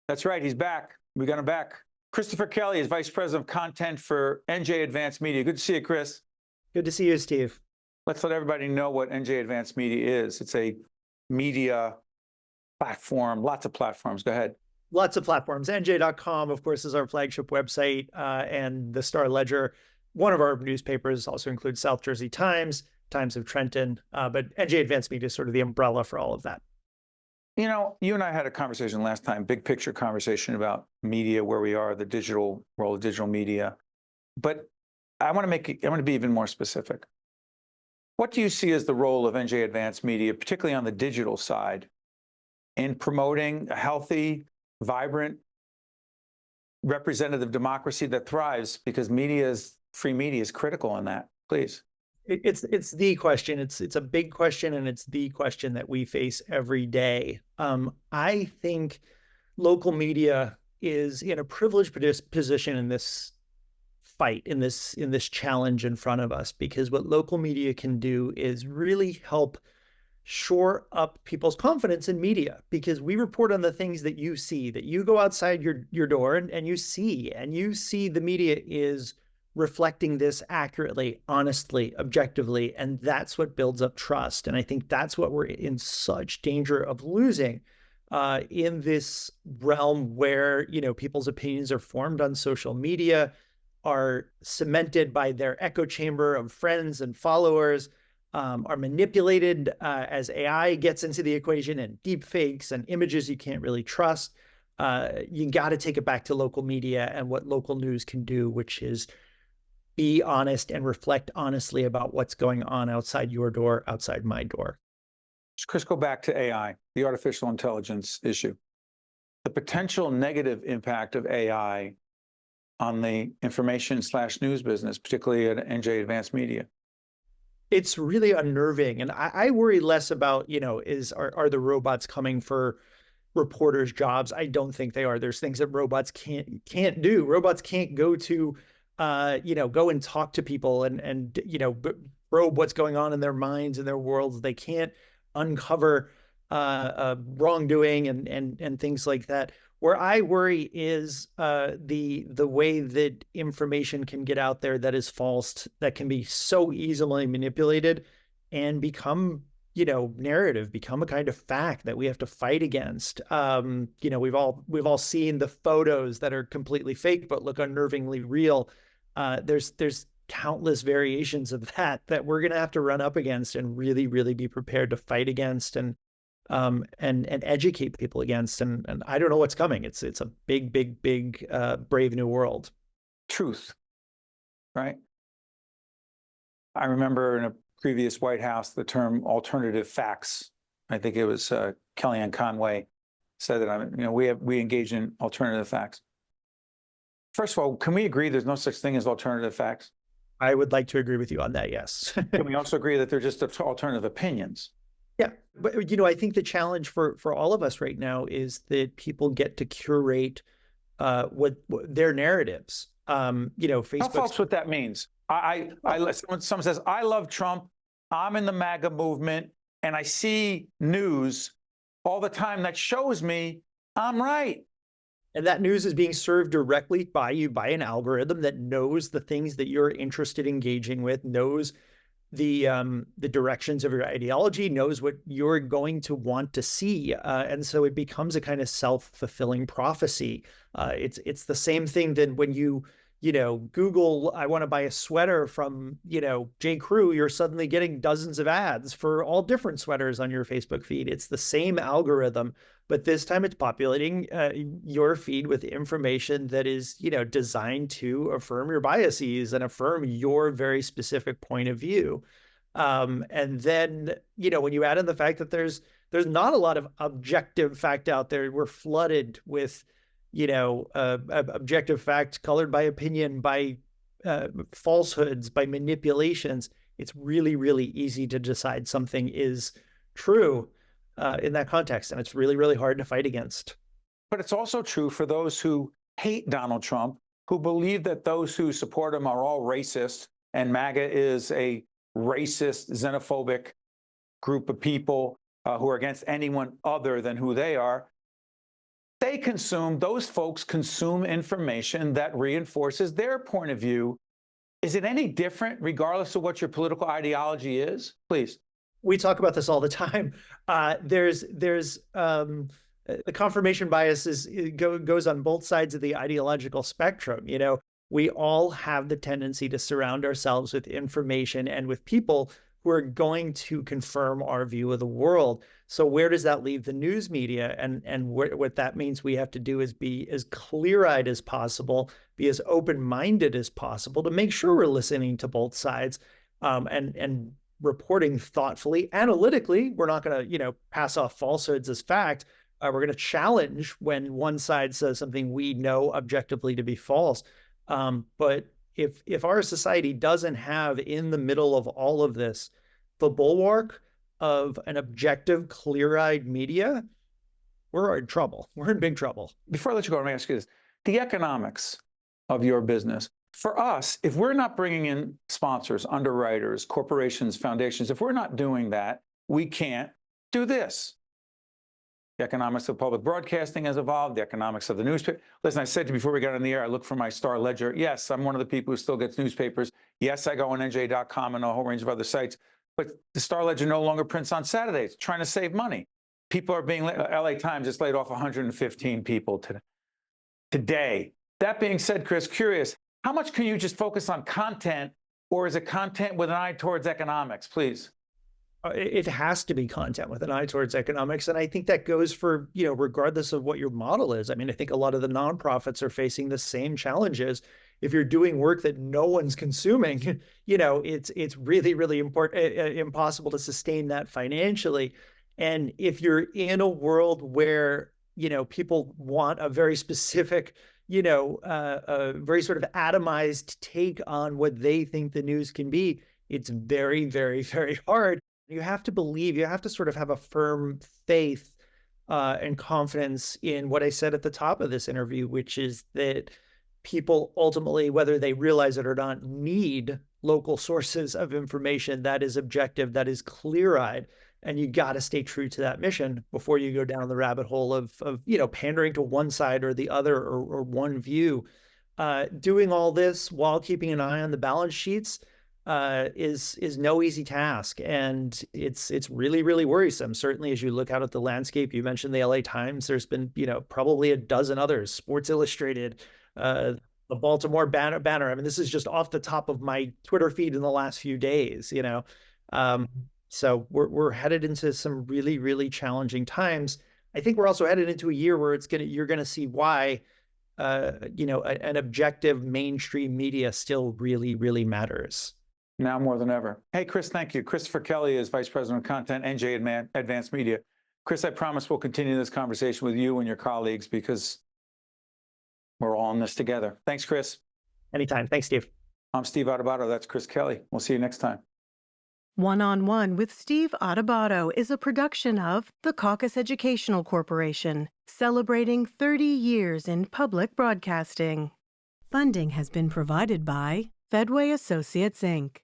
That's right. He's back. We got him back. Christopher Kelly is Vice President of Content for NJ Advanced Media. Good to see you, Chris. Good to see you, Steve. Let's let everybody know what NJ Advanced Media is. It's a media platform, lots of platforms. Go ahead. Lots of platforms. NJ.com, of course, is our flagship website, and the Star Ledger. One of our newspapers also includes South Jersey Times, Times of Trenton, but NJ Advanced Media is sort of the umbrella for all of that. You know, you and I had a conversation last time, big picture conversation about media, where we are, the digital role of digital media. But I want to be even more specific. What do you see as the role of NJ Advanced Media, particularly on the digital side, in promoting a healthy, vibrant, representative democracy that thrives? Because free media is critical in that. Please. It's the question. It's a big question, and it's the question that we face every day. I think local media is in a privileged position in this fight, in this challenge in front of us, because what local media can do is really help shore up people's confidence in media, because we report on the things that you see, that you go outside your door and you see the media is reflecting this accurately, honestly, objectively, and that's what builds up trust. And I think that's what we're in such danger of losing in this realm where, people's opinions are formed on social media, are cemented by their echo chamber of friends and followers, are manipulated as AI gets into the equation, and deep fakes and images you can't really trust. You got to take it back to local media and what local news can do, which is be honest and reflect honestly about what's going on outside your door, outside my door. Chris, go back to AI, the artificial intelligence issue. The potential negative impact of AI on the information/news business, particularly at NJ Advanced Media. It's really unnerving. And I worry less about, are the robots coming for reporters' jobs? I don't think they are. There's things that robots can't do. Robots can't go to go and talk to people and probe what's going on in their minds and their worlds. They can't uncover wrongdoing and things like that. Where I worry is the way that information can get out there that is false, that can be so easily manipulated and become narrative, become a kind of fact that we have to fight against. We've all seen the photos that are completely fake but look unnervingly real. There's countless variations of that we're going to have to run up against and really, really be prepared to fight against and educate people against. And I don't know what's coming. It's a big, brave new world. Truth, right? I remember in a previous White House, the term alternative facts. I think it was Kellyanne Conway said that we engage in alternative facts. First of all, can we agree there's no such thing as alternative facts? I would like to agree with you on that, yes. Can we also agree that they're just alternative opinions? Yeah, but I think the challenge for all of us right now is that people get to curate what their narratives. Facebook. Tell folks what that means. Someone says, I love Trump, I'm in the MAGA movement, and I see news all the time that shows me I'm right. And that news is being served directly by you by an algorithm that knows the things that you're interested in engaging with, knows the directions of your ideology, knows what you're going to want to see. And so it becomes a kind of self-fulfilling prophecy. It's the same thing that when you Google, I want to buy a sweater from, J. Crew, you're suddenly getting dozens of ads for all different sweaters on your Facebook feed. It's the same algorithm, but this time it's populating your feed with information that is, designed to affirm your biases and affirm your very specific point of view. And then, when you add in the fact that there's not a lot of objective fact out there, we're flooded with objective fact colored by opinion, by falsehoods, by manipulations. It's really, really easy to decide something is true in that context. And it's really, really hard to fight against. But it's also true for those who hate Donald Trump, who believe that those who support him are all racist, and MAGA is a racist, xenophobic group of people who are against anyone other than who they are. they consume, those folks consume information that reinforces their point of view. Is it any different regardless of what your political ideology is? Please. We talk about this all the time. There's the confirmation bias goes on both sides of the ideological spectrum. You know, we all have the tendency to surround ourselves with information and with people who are going to confirm our view of the world. So where does that leave the news media? And what that means we have to do is be as clear-eyed as possible, be as open-minded as possible to make sure we're listening to both sides, and reporting thoughtfully, analytically. We're not going to, pass off falsehoods as fact. We're going to challenge when one side says something we know objectively to be false. But if our society doesn't have in the middle of all of this the bulwark of an objective, clear-eyed media, we're in trouble. We're in big trouble. Before I let you go, let me ask you this. The economics of your business, for us, if we're not bringing in sponsors, underwriters, corporations, foundations, if we're not doing that, we can't do this. The economics of public broadcasting has evolved, the economics of the newspaper. Listen, I said to you before we got on the air, I look for my Star Ledger. Yes, I'm one of the people who still gets newspapers. Yes, I go on NJ.com and a whole range of other sites. But the Star Ledger no longer prints on Saturdays, trying to save money. People are being, LA Times just laid off 115 people today. That being said, Chris, curious, how much can you just focus on content, or is it content with an eye towards economics, please? It has to be content with an eye towards economics. And I think that goes for, regardless of what your model is. I mean, I think a lot of the nonprofits are facing the same challenges. If you're doing work that no one's consuming, it's really, really impossible to sustain that financially. And if you're in a world where, people want a very specific, a very sort of atomized take on what they think the news can be, it's very, very, very hard. You have to believe, you have to sort of have a firm faith and confidence in what I said at the top of this interview, which is that people ultimately, whether they realize it or not, need local sources of information that is objective, that is clear-eyed. And you got to stay true to that mission before you go down the rabbit hole of pandering to one side or the other, or one view. Doing all this while keeping an eye on the balance sheets is no easy task, and it's really, really worrisome. Certainly, as you look out at the landscape, you mentioned the LA Times. There's been probably a dozen others. Sports Illustrated, the Baltimore Banner. I mean, this is just off the top of my Twitter feed in the last few days. So we're headed into some really, really challenging times. I think we're also headed into a year where you're gonna see why an objective mainstream media still really, really matters. Now more than ever. Hey, Chris, thank you. Christopher Kelly is Vice President of Content, NJ Advanced Media. Chris, I promise we'll continue this conversation with you and your colleagues because we're all in this together. Thanks, Chris. Anytime. Thanks, Steve. I'm Steve Adubato. That's Chris Kelly. We'll see you next time. One-on-One with Steve Adubato is a production of the Caucus Educational Corporation, celebrating 30 years in public broadcasting. Funding has been provided by Fedway Associates, Inc.,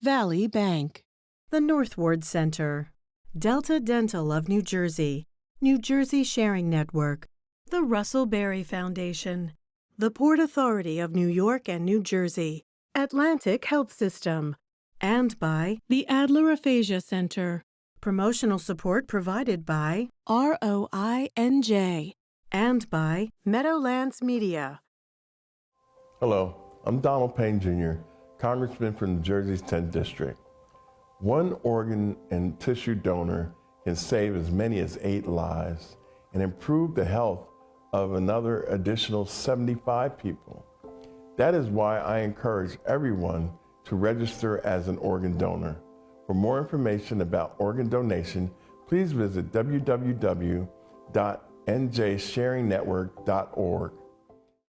Valley Bank, the Northward Center, Delta Dental of New Jersey, New Jersey Sharing Network, the Russell Berry Foundation, the Port Authority of New York and New Jersey, Atlantic Health System, and by the Adler Aphasia Center. Promotional support provided by ROINJ and by Meadowlands Media. Hello, I'm Donald Payne Jr., Congressman from New Jersey's 10th District. One organ and tissue donor can save as many as 8 lives and improve the health of another additional 75 people. That is why I encourage everyone to register as an organ donor. For more information about organ donation, please visit www.njsharingnetwork.org.